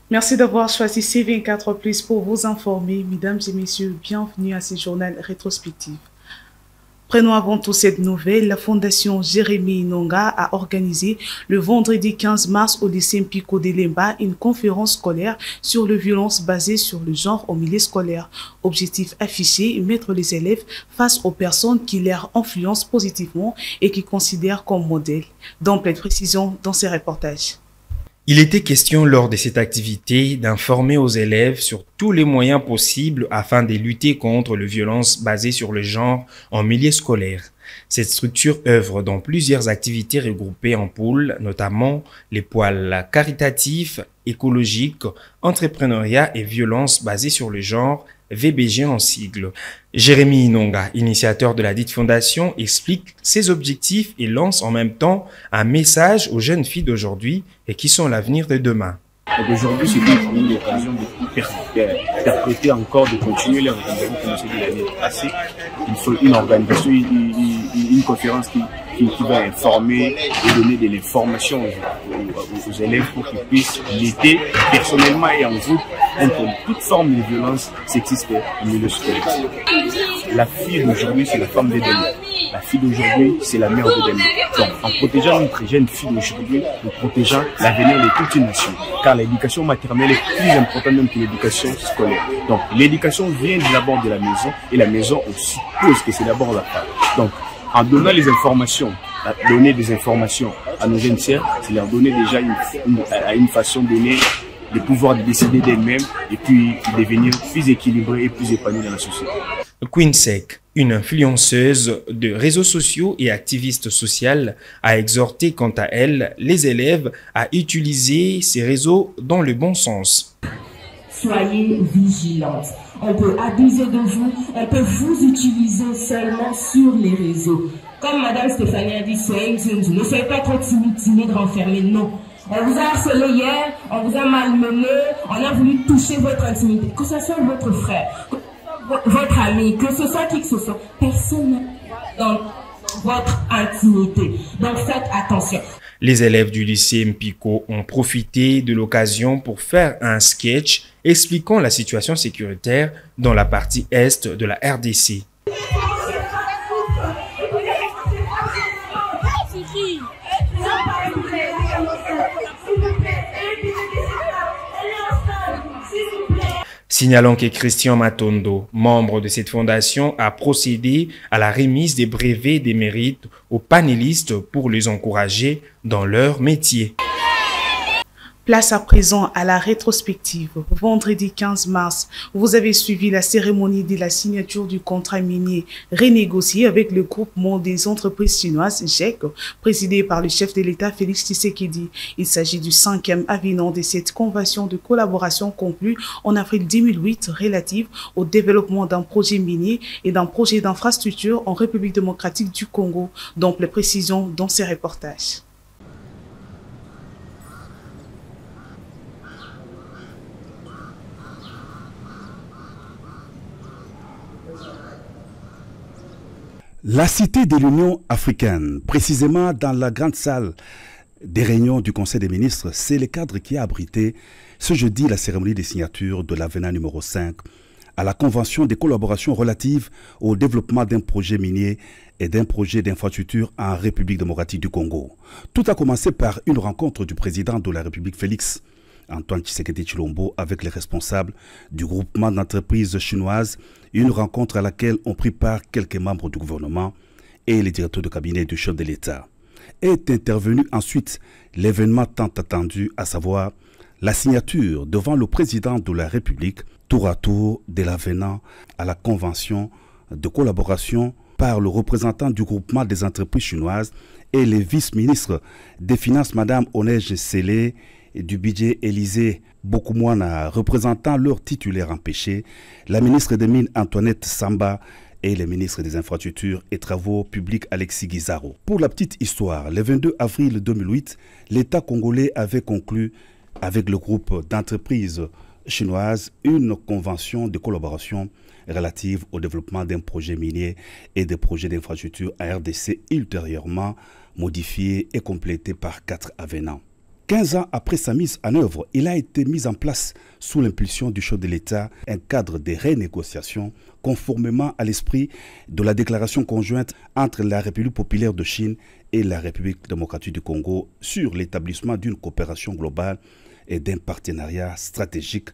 Merci d'avoir choisi C24 Plus pour vous informer. Mesdames et messieurs, bienvenue à ce journal rétrospectif. Prenons avant tout cette nouvelle. La Fondation Jérémy Inonga a organisé le vendredi 15 mars au lycée Mpiko de Lemba une conférence scolaire sur les violences basées sur le genre au milieu scolaire. Objectif affiché, mettre les élèves face aux personnes qui les influencent positivement et qui considèrent comme modèles. Dans pleine précision dans ces reportages. Il était question lors de cette activité d'informer aux élèves sur tous les moyens possibles afin de lutter contre les violences basées sur le genre en milieu scolaire. Cette structure œuvre dans plusieurs activités regroupées en pôles, notamment les pôles caritatifs, écologiques, entrepreneuriat et violences basées sur le genre, VBG en sigle. Jérémy Inonga, initiateur de la dite fondation, explique ses objectifs et lance en même temps un message aux jeunes filles d'aujourd'hui et qui sont l'avenir de demain. Aujourd'hui, c'est pour nous l'occasion d'interpréter encore, de continuer les organisations qui ont été de l'année passée. Il faut une organisation, une conférence qui va informer et donner de l'information aux élèves pour qu'ils puissent lutter personnellement et en groupe contre toute forme de violence sexiste au milieu scolaire. La fille d'aujourd'hui, c'est la femme de demain. La fille d'aujourd'hui, c'est la mère de demain. Donc, en protégeant une très jeune fille d'aujourd'hui, nous protégeons l'avenir de toute une nation. Car l'éducation maternelle est plus importante même que l'éducation scolaire. Donc, l'éducation vient d'abord de la maison et la maison, on suppose que c'est d'abord la femme. Donc, en donnant les informations, donner des informations à nos jeunes sœurs, c'est leur donner déjà une façon donnée le pouvoir de décider d'elles-mêmes et puis de devenir plus équilibrées et plus épanouies dans la société. Queen Sec, une influenceuse de réseaux sociaux et activiste sociale, a exhorté quant à elle les élèves à utiliser ces réseaux dans le bon sens. Soyez vigilantes. On peut abuser de vous, on peut vous utiliser seulement sur les réseaux. Comme Madame Stéphanie a dit, ne soyez pas trop timide, renfermé, non. On vous a harcelé hier, on vous a malmené, on a voulu toucher votre intimité. Que ce soit votre frère, votre ami, que ce soit qui que ce soit, personne dans votre intimité. Donc faites attention. Les élèves du lycée Mpiko ont profité de l'occasion pour faire un sketch expliquant la situation sécuritaire dans la partie est de la RDC. Signalant que Christian Matondo, membre de cette fondation, a procédé à la remise des brevets des mérites aux panélistes pour les encourager dans leur métier. Place à présent à la rétrospective. Vendredi 15 mars, vous avez suivi la cérémonie de la signature du contrat minier renégocié avec le groupement des entreprises chinoises GEC, présidé par le chef de l'État Félix Tshisekedi. Il s'agit du 5e avenant de cette convention de collaboration conclue en avril 2008 relative au développement d'un projet minier et d'un projet d'infrastructure en République démocratique du Congo, dont les précisions dans ces reportages. La cité de l'Union africaine, précisément dans la grande salle des réunions du Conseil des ministres, c'est le cadre qui a abrité ce jeudi la cérémonie de signature de l'avenant numéro 5 à la Convention des collaborations relatives au développement d'un projet minier et d'un projet d'infrastructure en République démocratique du Congo. Tout a commencé par une rencontre du président de la République Félix Antoine Tshisekedi Tshilombo avec les responsables du groupement d'entreprises chinoises, une rencontre à laquelle ont pris part quelques membres du gouvernement et les directeurs de cabinet du chef de l'État. Est intervenu ensuite l'événement tant attendu, à savoir la signature devant le président de la République, tour à tour de l'avenant à la convention de collaboration par le représentant du groupement des entreprises chinoises et les vice-ministres des Finances, Mme Onej Sélé, et du budget Élysée Bokoumouana, représentant leur titulaire empêché, la ministre des Mines Antoinette Samba et le ministre des Infrastructures et Travaux publics Alexis Guizaro. Pour la petite histoire, le 22 avril 2008, l'État congolais avait conclu avec le groupe d'entreprises chinoises une convention de collaboration relative au développement d'un projet minier et des projets d'infrastructure à RDC ultérieurement modifiés et complétés par 4 avenants. 15 ans après sa mise en œuvre, il a été mis en place sous l'impulsion du chef de l'État un cadre de renégociation conformément à l'esprit de la déclaration conjointe entre la République populaire de Chine et la République démocratique du Congo sur l'établissement d'une coopération globale et d'un partenariat stratégique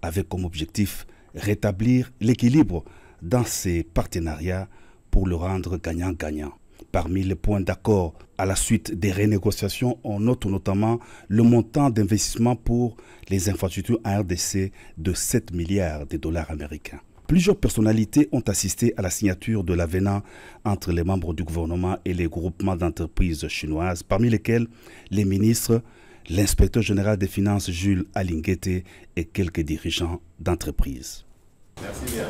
avec comme objectif rétablir l'équilibre dans ces partenariats pour le rendre gagnant-gagnant. Parmi les points d'accord à la suite des renégociations, on note notamment le montant d'investissement pour les infrastructures en RDC de 7 milliards de dollars américains. Plusieurs personnalités ont assisté à la signature de l'avenant entre les membres du gouvernement et les groupements d'entreprises chinoises, parmi lesquels les ministres, l'inspecteur général des finances Jules Alinguete et quelques dirigeants d'entreprises. Merci bien.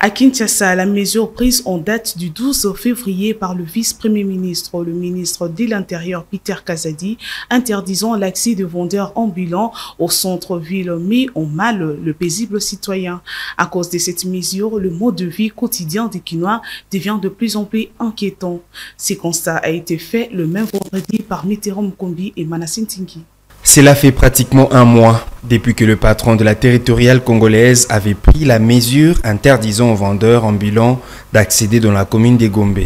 À Kinshasa, la mesure prise en date du 12 février par le vice-premier ministre, le ministre de l'Intérieur Peter Kazadi, interdisant l'accès de vendeurs ambulants au centre-ville met en mal le paisible citoyen. À cause de cette mesure, le mode de vie quotidien des Kinois devient de plus en plus inquiétant. Ce constat a été fait le même vendredi par Mitterrand Mukombi et Manasseh Ntingi. Cela fait pratiquement un mois depuis que le patron de la territoriale congolaise avait pris la mesure interdisant aux vendeurs ambulants d'accéder dans la commune des Gombe.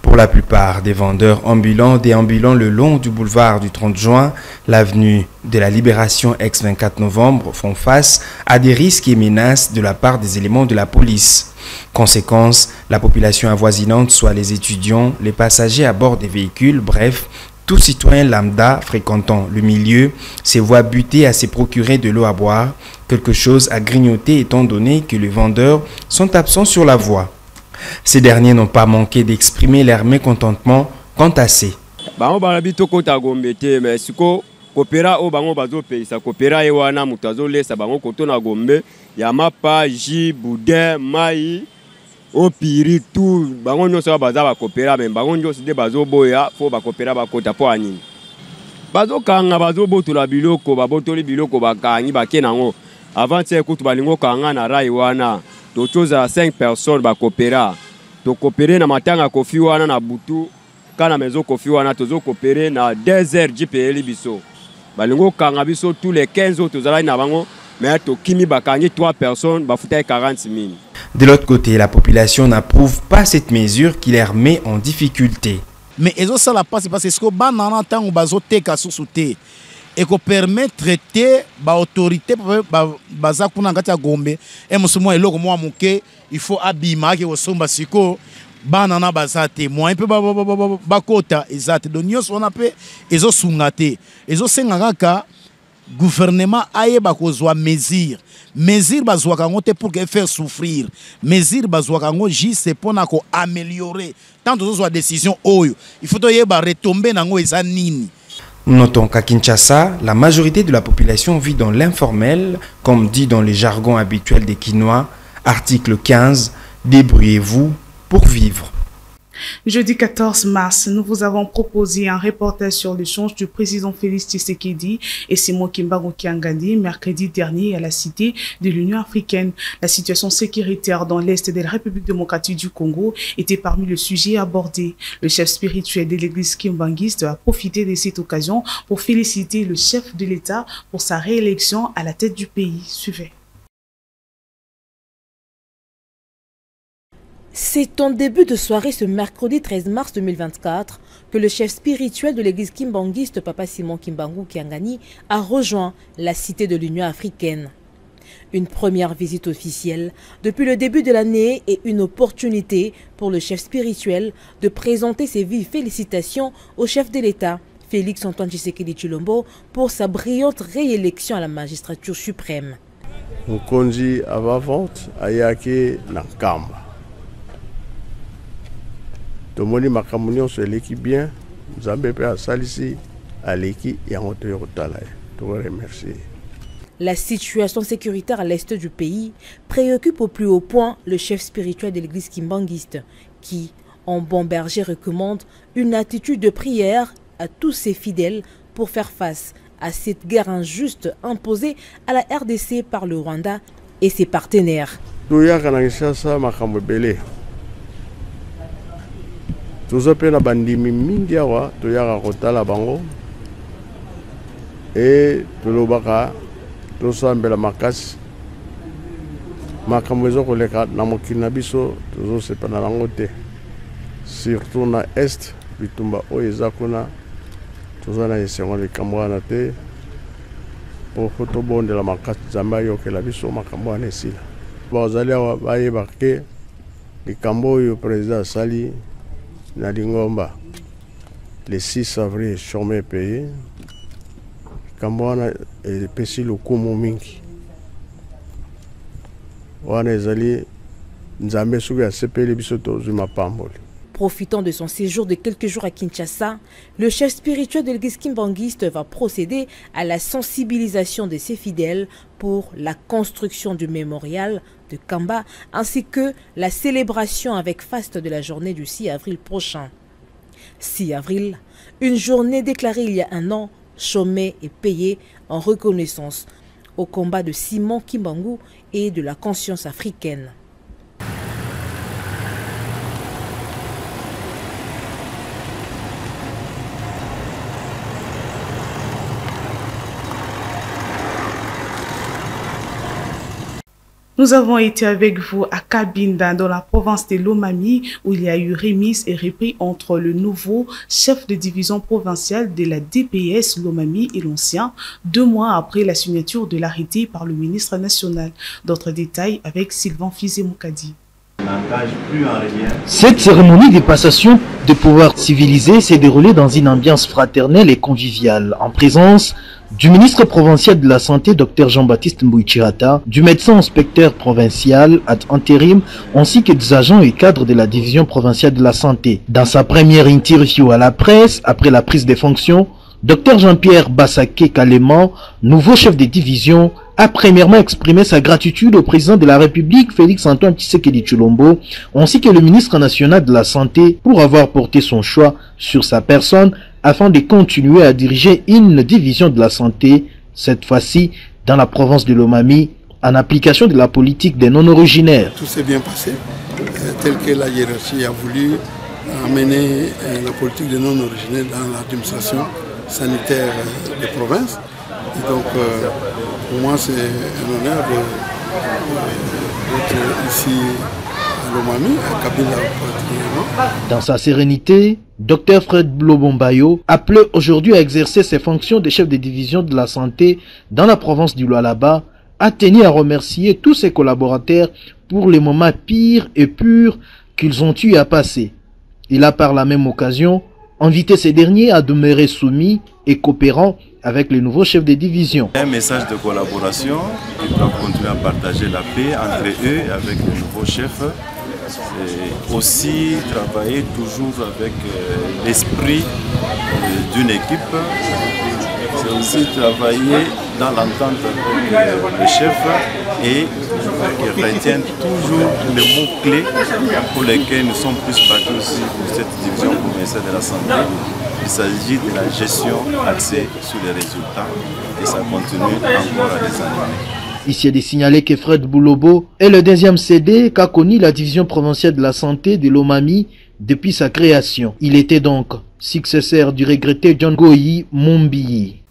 Pour la plupart des vendeurs ambulants déambulant le long du boulevard du 30 juin, l'avenue de la Libération ex-24 novembre font face à des risques et menaces de la part des éléments de la police. Conséquence, la population avoisinante, soit les étudiants, les passagers à bord des véhicules, bref, tout citoyen lambda fréquentant le milieu se voit buter à se procurer de l'eau à boire, quelque chose à grignoter étant donné que les vendeurs sont absents sur la voie. Ces derniers n'ont pas manqué d'exprimer leur mécontentement quant à ces. Au piri tout bango nyonso baza ba coopéra mais bango nyonso de bazo boya fo ba coopéra ba kota po anini bazo kanga bazo botola biloko ba botoli biloko ba kangi ba kenango avant c'est kutu balingo kanga na rai wana to choza 5 personnes ba coopéra to coopérer na matanga kofi wana na butu kana mezo kofi wana tozo coopérer na 2 heures JPL biso balingo kanga biso tous les 15 autres zala na bango mais to kimi ba kangi 3 personnes ba futa 40 000. De l'autre côté, la population n'approuve pas cette mesure qui les met en difficulté. Mais ça la passe parce que ce que banana tango bazote kasusute et qu'on permet traiter ba autorité baza kuna ngati ya Gombe et musumo eloko mo amuke il faut abima ke osomba siko banana baza témoin pe ba kota exact donc nyos on appelle ezo sungate ezo senga kaka gouvernement aye bakozwa mesure bazwa kango te pour que faire souffrir mesure bazwa kango juste pour na ko améliorer tant de décision oyo il faut yeba retomber nango eza nini. Notons qu'à Kinshasa, la majorité de la population vit dans l'informel, comme dit dans le jargon habituel des Kinois, article 15, débrouillez-vous pour vivre. Jeudi 14 mars, nous vous avons proposé un reportage sur l'échange du président Félix Tshisekedi et Simon Kimbangu Kiangani mercredi dernier à la Cité de l'Union africaine. La situation sécuritaire dans l'Est de la République démocratique du Congo était parmi les sujets abordés. Le chef spirituel de l'église kimbanguiste a profité de cette occasion pour féliciter le chef de l'État pour sa réélection à la tête du pays. Suivez. C'est en début de soirée ce mercredi 13 mars 2024 que le chef spirituel de l'église kimbanguiste, Papa Simon Kimbangu Kiangani, a rejoint la Cité de l'Union africaine. Une première visite officielle depuis le début de l'année et une opportunité pour le chef spirituel de présenter ses vives félicitations au chef de l'État, Félix Antoine Tshisekedi Tshilombo, pour sa brillante réélection à la magistrature suprême. Mukonzi avavante ayake nankamba. Tomoni makamunio sur l'équipe bien, nous avons à salisi à l'équipe et à monter au travail. Je vous remercie. La situation sécuritaire à l'est du pays préoccupe au plus haut point le chef spirituel de l'église kimbanguiste qui, en bon berger, recommande une attitude de prière à tous ses fidèles pour faire face à cette guerre injuste imposée à la RDC par le Rwanda et ses partenaires. toza pe na bandimi mingi awa toyaka kotala bango e tolobaka tosambela makasi makambo ezokoleka na mokili na biso tozosepana nango te, surtout na este bitumba oyo eza kuna toza na esengo likambo wana te po tobondela makasi nzambe ayokela biso makambo wana esila. Bazali awa bayeba ke likambo oyo président asali na Lingomba le 6 avril chômé payé likambo wana epesi lokumu mingi wana ezali nzambe soki asepeli biso tozwi mapamboli. Profitant de son séjour de quelques jours à Kinshasa, le chef spirituel de l'église kimbanguiste va procéder à la sensibilisation de ses fidèles pour la construction du mémorial de Kamba ainsi que la célébration avec faste de la journée du 6 avril prochain. 6 avril, une journée déclarée il y a un an, chômée et payée en reconnaissance au combat de Simon Kimbangu et de la conscience africaine. Nous avons été avec vous à Cabinda, dans la province de Lomami, où il y a eu remise et repris entre le nouveau chef de division provinciale de la DPS Lomami et l'ancien, 2 mois après la signature de l'arrêté par le ministre national. D'autres détails avec Sylvain Fizé-Moukadi. Cette cérémonie de passation de pouvoir civilisé s'est déroulée dans une ambiance fraternelle et conviviale, en présence du ministre provincial de la Santé, Dr Jean-Baptiste Mbouichirata, du médecin inspecteur provincial ad intérim, ainsi que des agents et cadres de la division provinciale de la Santé. Dans sa première interview à la presse, après la prise des fonctions, Dr Jean-Pierre Bassaké Kaleman, nouveau chef de division, a premièrement exprimé sa gratitude au président de la République, Félix-Antoine Tshisekedi Tshilombo, ainsi que le ministre national de la Santé, pour avoir porté son choix sur sa personne afin de continuer à diriger une division de la santé, cette fois-ci dans la province de Lomami, en application de la politique des non-originaires. Tout s'est bien passé, tel que la hiérarchie a voulu amener la politique des non-originaires dans l'administration sanitaire des provinces. Et donc, pour moi, c'est un honneur d'être ici à Lomami, à Kabila particulièrement. Dans sa sérénité, Dr Fred Lobombayo, appelé aujourd'hui à exercer ses fonctions de chef de division de la santé dans la province du Lualaba, a tenu à remercier tous ses collaborateurs pour les moments pires et purs qu'ils ont eu à passer. Il a par la même occasion invité ces derniers à demeurer soumis et coopérants avec les nouveaux chefs de division. Un message de collaboration, ils doivent continuer à partager la paix entre eux et avec les nouveaux chefs. Et aussi travailler toujours avec l'esprit d'une équipe. C'est aussi travailler dans l'entente avec le chef et qui retiennent toujours les mots-clés pour lesquels nous sommes plus battus aussi pour cette division provinciale de la santé. Il s'agit de la gestion axée sur les résultats et ça continue encore à des années. Ici est de signaler que Fred Boulobo est le deuxième CD qu'a connu la division provinciale de la santé de Lomami depuis sa création. Il était donc successeur du regretté John Goyi Mombiyi.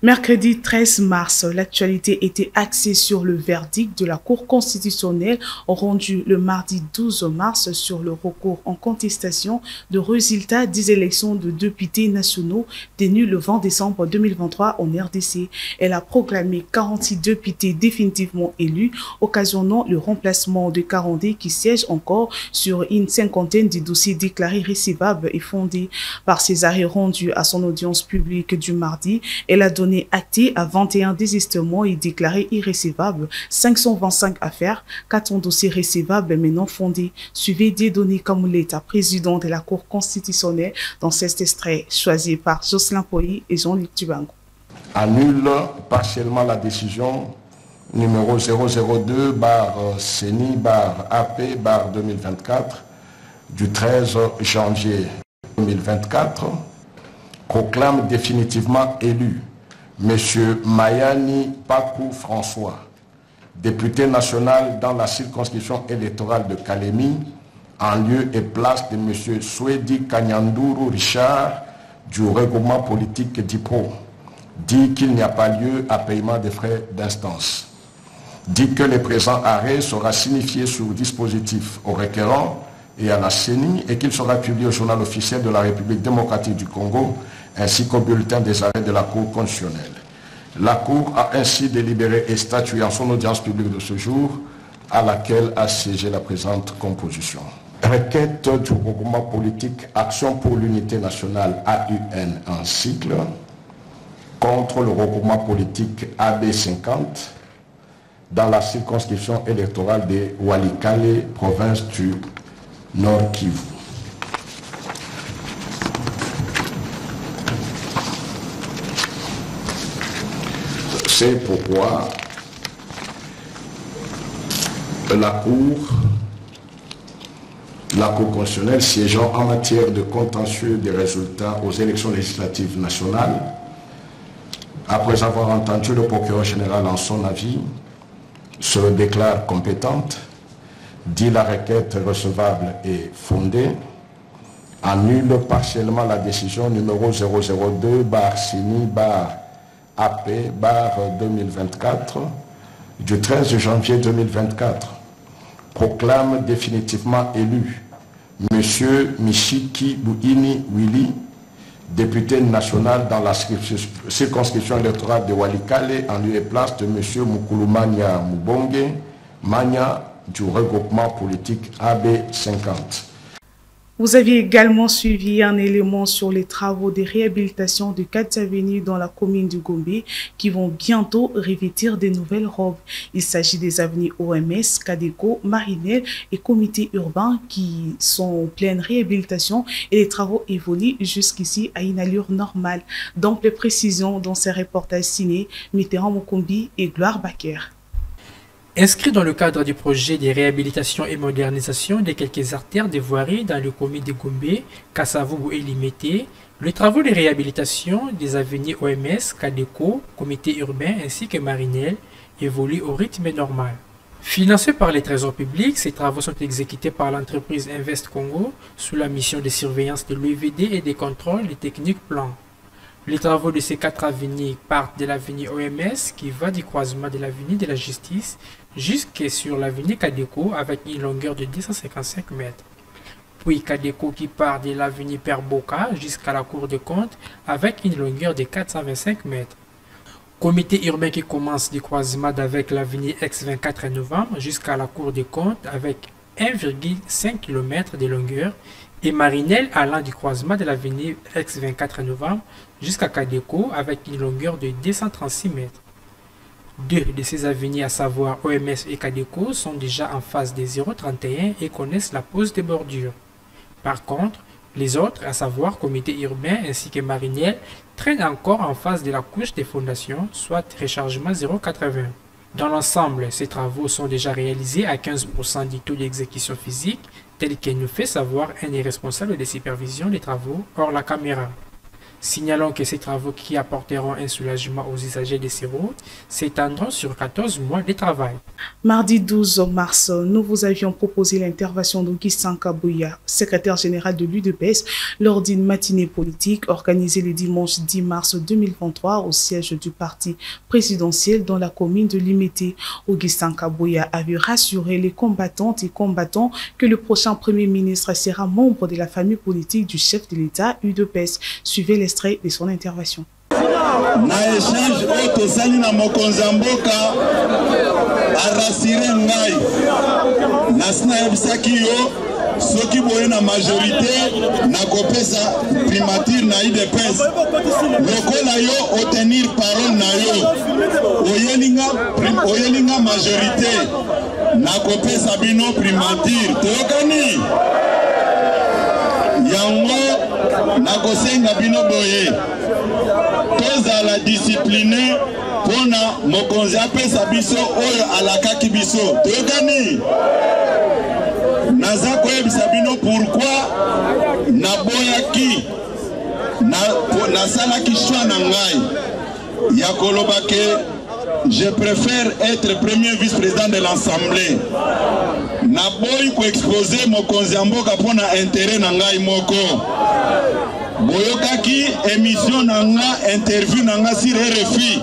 Mercredi 13 mars, l'actualité était axée sur le verdict de la Cour constitutionnelle rendu le mardi 12 mars sur le recours en contestation de résultats des élections de députés nationaux tenues le 20 décembre 2023 en RDC. Elle a proclamé 46 députés définitivement élus, occasionnant le remplacement de 42 qui siègent encore sur une cinquantaine de dossiers déclarés recevables et fondés. Par ses arrêts rendus à son audience publique du mardi, elle a donné acté à 21 désistements et déclaré irrécevables, 525 affaires, 400 dossiers recevables mais non fondés. Suivez Dieudonné Kamouleta, président de la Cour constitutionnelle, dans cet extrait choisi par Jocelyn Poyi et Jean-Luc Tubango. Annule partiellement la décision numéro 002/CENI/AP/2024 du 13 janvier 2024, proclame définitivement élu Monsieur Mayani Pakou François, député national dans la circonscription électorale de Kalemi, en lieu et place de M. Swedi Kanyanduru Richard du regroupement politique DIPRO, dit qu'il n'y a pas lieu à paiement des frais d'instance. Dit que le présent arrêt sera signifié sur dispositif au requérant et à la CENI et qu'il sera publié au journal officiel de la République démocratique du Congo ainsi qu'au bulletin des arrêts de la Cour constitutionnelle. La Cour a ainsi délibéré et statué en son audience publique de ce jour à laquelle a siégé la présente composition. Requête du regroupement politique Action pour l'unité nationale AUN en cycle contre le regroupement politique AB50 dans la circonscription électorale de Walikale, province du Nord Kivu. C'est pourquoi la Cour constitutionnelle siégeant en matière de contentieux des résultats aux élections législatives nationales, après avoir entendu le procureur général en son avis, se déclare compétente, dit la requête recevable et fondée, annule partiellement la décision numéro 002-CINI-AP-2024 du 13 janvier 2024, proclame définitivement élu M. Mishiki Buini Willy, député national dans la circonscription électorale de Walikale en lieu et place de M. Mukulumania Mubonge Mania du regroupement politique AB50. Vous aviez également suivi un élément sur les travaux de réhabilitation de 4 avenues dans la commune de Gombe qui vont bientôt revêtir de nouvelles robes. Il s'agit des avenues OMS, Kadeco, Marinelle et Comité urbain qui sont en pleine réhabilitation et les travaux évoluent jusqu'ici à une allure normale. Donc, les précisions dans ces reportages signés Mitterrand Mokombi et Gloire Baker. Inscrit dans le cadre du projet de réhabilitation et modernisation de quelques artères de voirie dans le comité de Gombe, Kassavoubou et Limité, les travaux de réhabilitation des avenues OMS, Kadeco, Comité urbain ainsi que Marinelle évoluent au rythme normal. Financés par les trésors publics, ces travaux sont exécutés par l'entreprise Invest Congo sous la mission de surveillance de l'UVD et de contrôle des techniques plans. Les travaux de ces 4 avenues partent de l'avenue OMS qui va du croisement de l'avenue de la Justice jusqu'à sur l'avenue Kadeco avec une longueur de 255 mètres. Puis Kadeco qui part de l'avenue Père Boka jusqu'à la Cour des comptes avec une longueur de 425 mètres. Comité urbain qui commence du croisement avec l'avenue Ex-24 novembre jusqu'à la Cour des comptes avec 1,5 km de longueur et Marinelle allant du croisement de l'avenue Ex-24 novembre jusqu'à Kadeco avec une longueur de 236 mètres. 2 de ces avenues, à savoir OMS et Kadeco, sont déjà en phase des 031 et connaissent la pose des bordures. Par contre, les autres, à savoir Comité urbain ainsi que Marinelle, traînent encore en phase de la couche des fondations, soit rechargement 080. Dans l'ensemble, ces travaux sont déjà réalisés à 15% du taux d'exécution physique, tel que nous fait savoir un des responsables de supervision des travaux hors la caméra. Signalons que ces travaux qui apporteront un soulagement aux usagers de ces routes s'étendront sur 14 mois de travail. Mardi 12 mars, nous vous avions proposé l'intervention d'Augustin Kabouya, secrétaire général de l'UDPS, lors d'une matinée politique organisée le dimanche 10 mars 2023 au siège du parti présidentiel dans la commune de Limité. Augustin Kabouya avait rassuré les combattantes et combattants que le prochain Premier ministre sera membre de la famille politique du chef de l'État UDPS. Suivez l'extrait de son intervention. Na échange oto sali na mokonza mboka arasire ngai nasina yebisaki yo soki boye na majorité na kopesa primature na UDPS lokola yo otenir parole na yo oyelinga majorité na kopesa bino primature toyokani yango nakosenga bino boye tozala discipline pona mokonzi apesa biso oyo alakaki biso toyokani naza koyebisa bino pourquoi naboyaki nasalaki choix na ngai ya koloba ke je préfère être premier vice-président de l'Assemblée. Naboyi ko exposer mokonzi ya mboka pona intérêt na ngai moko. Boyokaki émission na nga interview na nga sur RFI.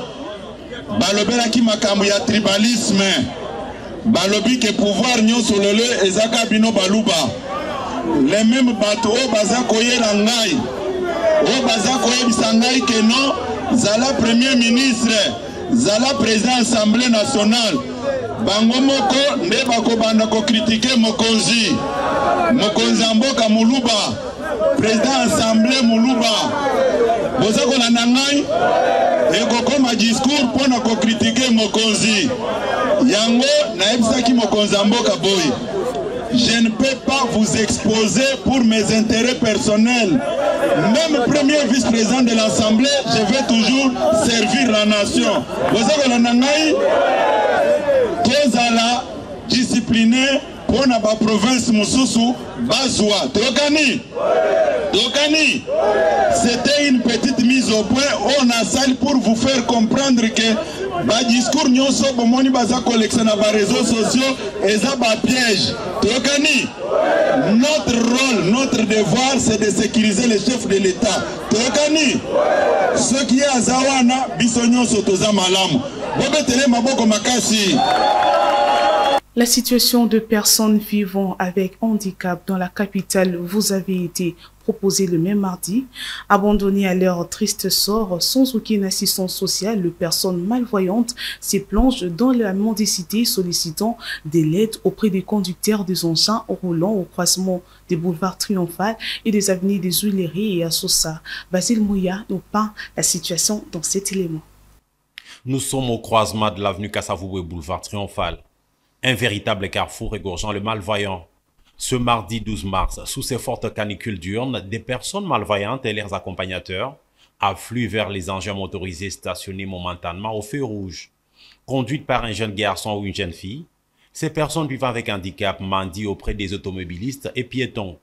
Balobelaki makambo ya tribalisme. Balobi ke pouvoir nyonso lelo ezaka bino baluba. Les mêmes bateaux baza koyela ngai. O baza koyebisa ngai ke non zala premier ministre, zala président assemblée nationale. Bango moko nde bakobanda ko critiquer mokonzi. Mokonzi mboka muluba, président assemblée muluba. Boza kolanda ngai ekokoma discours pona ko critiquer mokonzi. Yango naebisaki mokonzi mboka boy. Je ne peux pas vous exposer pour mes intérêts personnels. Même premier vice-président de l'Assemblée, je vais toujours servir la nation. Vous avez la nangaï, Tozala, discipliné, pour la province Moussousou, Bazoua. Tokani. C'était une petite mise au point. On a salle pour vous faire comprendre que ba discours nyonso bomoni baza collectionner ba réseaux sociaux et ça ba piège. Tokani. Notre rôle, notre devoir, c'est de sécuriser les chefs de l'État. Tokani. Ce qui est à Zawana, biso nyonso toza malamu. Bobetele maboko makasi. La situation de personnes vivant avec handicap dans la capitale vous avait été proposée le même mardi. Abandonnées à leur triste sort, sans aucune assistance sociale, les personnes malvoyantes se plongent dans la mendicité, sollicitant de l'aide auprès des conducteurs des engins roulants au croisement des boulevards Triomphal et des avenues des Huileries et à Sosa. Basile Mouya nous peint la situation dans cet élément. Nous sommes au croisement de l'avenue Kassavoubou et boulevard Triomphal. Un véritable carrefour égorgeant le malvoyant. Ce mardi 12 mars, sous ces fortes canicules diurnes, des personnes malvoyantes et leurs accompagnateurs affluent vers les engins motorisés stationnés momentanément au feu rouge. Conduites par un jeune garçon ou une jeune fille, ces personnes vivant avec handicap mendient auprès des automobilistes et piétons,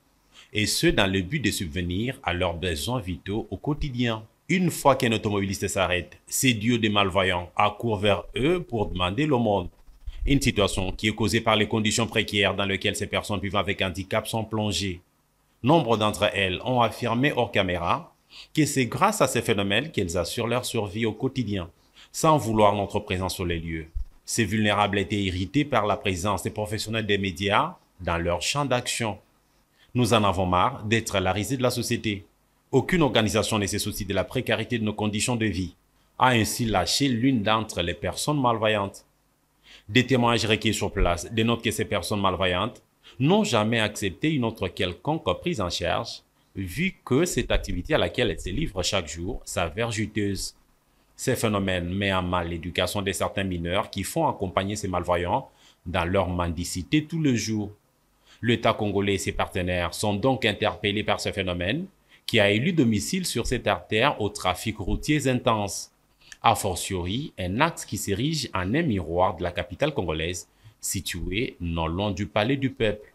et ce dans le but de subvenir à leurs besoins vitaux au quotidien. Une fois qu'un automobiliste s'arrête, ces dieux des malvoyants accourent vers eux pour demander l'aumône. Une situation qui est causée par les conditions précaires dans lesquelles ces personnes vivant avec handicap sont plongées. Nombre d'entre elles ont affirmé hors caméra que c'est grâce à ces phénomènes qu'elles assurent leur survie au quotidien, sans vouloir notre présence sur les lieux. Ces vulnérables étaient irrités par la présence des professionnels des médias dans leur champ d'action. Nous en avons marre d'être la risée de la société. Aucune organisation ne se soucie de la précarité de nos conditions de vie, a ainsi lâché l'une d'entre les personnes malvoyantes. Des témoignages recueillis sur place dénotent que ces personnes malvoyantes n'ont jamais accepté une autre quelconque prise en charge, vu que cette activité à laquelle elles se livrent chaque jour s'avère juteuse. Ces phénomènes mettent à mal l'éducation de certains mineurs qui font accompagner ces malvoyants dans leur mendicité tout le jour. L'État congolais et ses partenaires sont donc interpellés par ce phénomène qui a élu domicile sur cette artère au trafic routier intense. A fortiori, un axe qui s'érige en un miroir de la capitale congolaise, située non loin du palais du peuple.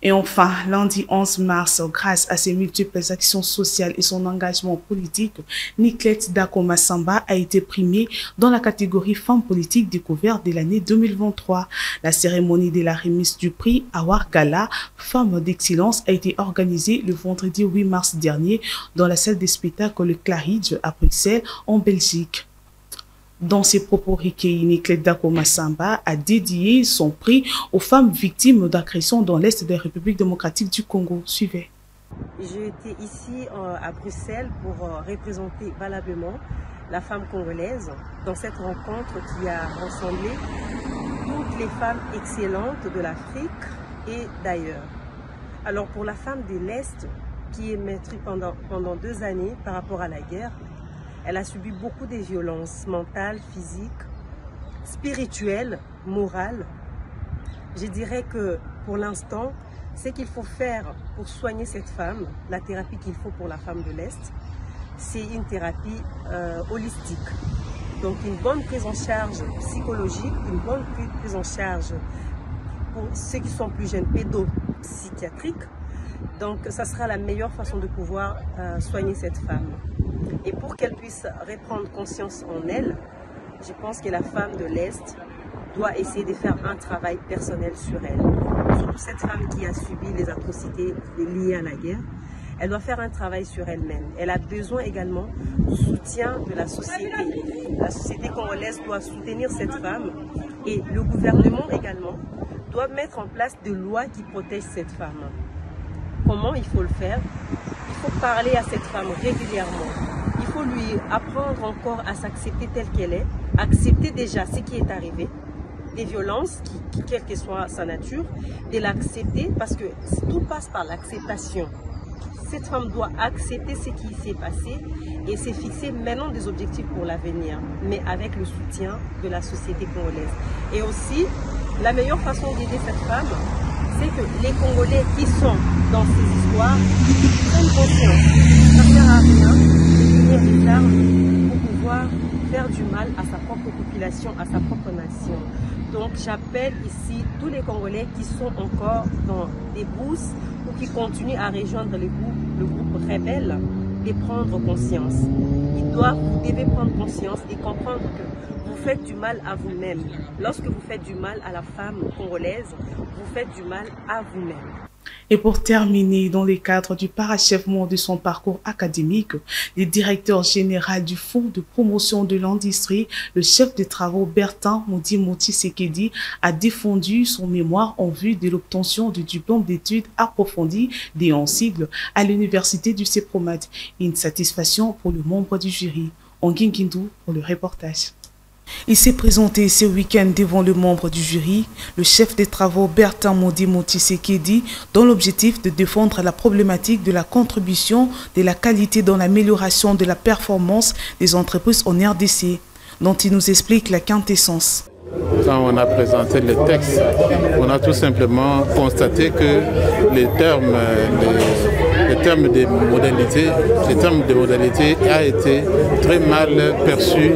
Et enfin, lundi 11 mars, grâce à ses multiples actions sociales et son engagement politique, Niclette Dakoma Samba a été primée dans la catégorie Femmes politiques découverte de l'année 2023. La cérémonie de la remise du prix Awar Gala, Femme d'excellence, a été organisée le vendredi 8 mars dernier dans la salle des spectacles Claridge à Bruxelles, en Belgique. Dans ses propos recueillis, Niclette Dakoma Samba a dédié son prix aux femmes victimes d'agressions dans l'Est de la République démocratique du Congo. Suivez. J'ai été ici à Bruxelles pour représenter valablement la femme congolaise dans cette rencontre qui a rassemblé toutes les femmes excellentes de l'Afrique et d'ailleurs. Alors pour la femme de l'Est qui est maîtrise pendant 2 années par rapport à la guerre, elle a subi beaucoup de violences mentales, physiques, spirituelles, morales. Je dirais que pour l'instant, ce qu'il faut faire pour soigner cette femme, la thérapie qu'il faut pour la femme de l'Est, c'est une thérapie holistique. Donc une bonne prise en charge psychologique, une bonne prise en charge pour ceux qui sont plus jeunes, pédopsychiatriques. Donc ça sera la meilleure façon de pouvoir soigner cette femme. Et pour qu'elle puisse reprendre conscience en elle, je pense que la femme de l'Est doit essayer de faire un travail personnel sur elle. Surtout cette femme qui a subi les atrocités liées à la guerre, elle doit faire un travail sur elle-même. Elle a besoin également du soutien de la société. La société congolaise doit soutenir cette femme et le gouvernement également doit mettre en place des lois qui protègent cette femme. Comment il faut le faire? Il faut parler à cette femme régulièrement. Il faut lui apprendre encore à s'accepter telle qu'elle est, accepter déjà ce qui est arrivé, des violences, quelle que soit sa nature, de l'accepter parce que tout passe par l'acceptation. Cette femme doit accepter ce qui s'est passé et se fixer maintenant des objectifs pour l'avenir, mais avec le soutien de la société congolaise. Et aussi, la meilleure façon d'aider cette femme, c'est que les Congolais qui sont dans ces histoires prennent conscience. Ça ne sert à rien de tenir des armes pour pouvoir faire du mal à sa propre population, à sa propre nation. Donc j'appelle ici tous les Congolais qui sont encore dans des brousses ou qui continuent à rejoindre le groupe rebelle de prendre conscience. Vous devez prendre conscience et comprendre que vous faites du mal à vous-même. Lorsque vous faites du mal à la femme congolaise, vous faites du mal à vous-même. Et pour terminer, dans le cadre du parachèvement de son parcours académique, le directeur général du Fonds de promotion de l'industrie, le chef de travaux Bertin Modi Sekedi, a défendu son mémoire en vue de l'obtention du diplôme d'études approfondies des en sigle à l'université du CEPROMAD. Une satisfaction pour le membre du jury. Onguin Kindu pour le reportage. Il s'est présenté ce week-end devant le membre du jury, le chef des travaux Bertin Modi Sekedi, dans l'objectif de défendre la problématique de la contribution de la qualité dans l'amélioration de la performance des entreprises en RDC, dont il nous explique la quintessence. Quand on a présenté le texte, on a tout simplement constaté que les termes de modalité a été très mal perçu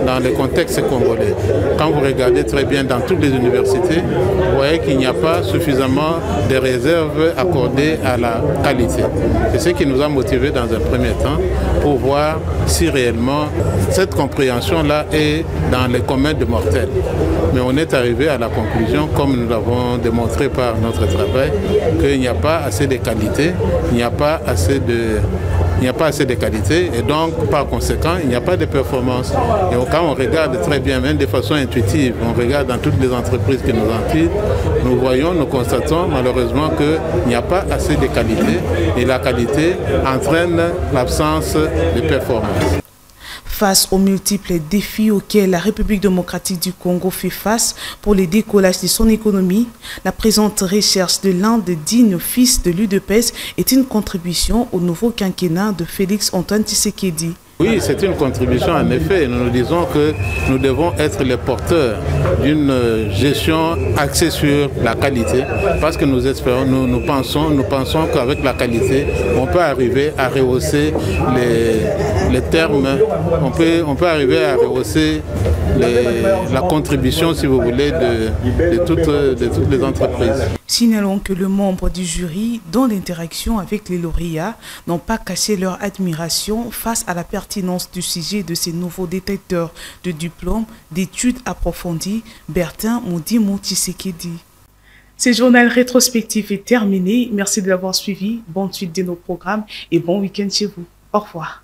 dans le contexte congolais. Quand vous regardez très bien dans toutes les universités, vous voyez qu'il n'y a pas suffisamment de réserves accordées à la qualité. C'est ce qui nous a motivés dans un premier temps pour voir si réellement cette compréhension-là est dans les communs de mortels. Mais on est arrivé à la conclusion, comme nous l'avons démontré par notre travail, qu'il n'y a pas assez de qualité, il n'y a pas assez de qualité et donc par conséquent il n'y a pas de performance. Et quand on regarde très bien, même de façon intuitive, on regarde dans toutes les entreprises qui nous entourent, nous constatons malheureusement qu'il n'y a pas assez de qualité et la qualité entraîne l'absence de performance. Face aux multiples défis auxquels la République démocratique du Congo fait face pour le décollage de son économie, la présente recherche de l'un des dignes fils de l'UDPS est une contribution au nouveau quinquennat de Félix Antoine Tshisekedi. Oui, c'est une contribution en effet. Nous nous disons que nous devons être les porteurs d'une gestion axée sur la qualité parce que nous espérons, nous pensons qu'avec la qualité, on peut arriver à rehausser les termes, on peut arriver à rehausser la contribution, si vous voulez, de toutes les entreprises. Signalons que les membres du jury, dans l'interaction avec les lauréats, n'ont pas caché leur admiration face à la pertinence du sujet de ces nouveaux détecteurs de diplômes d'études approfondies, Bertin Modi Sekedi. Ce journal rétrospectif est terminé. Merci de l'avoir suivi. Bonne suite de nos programmes et bon week-end chez vous. Au revoir.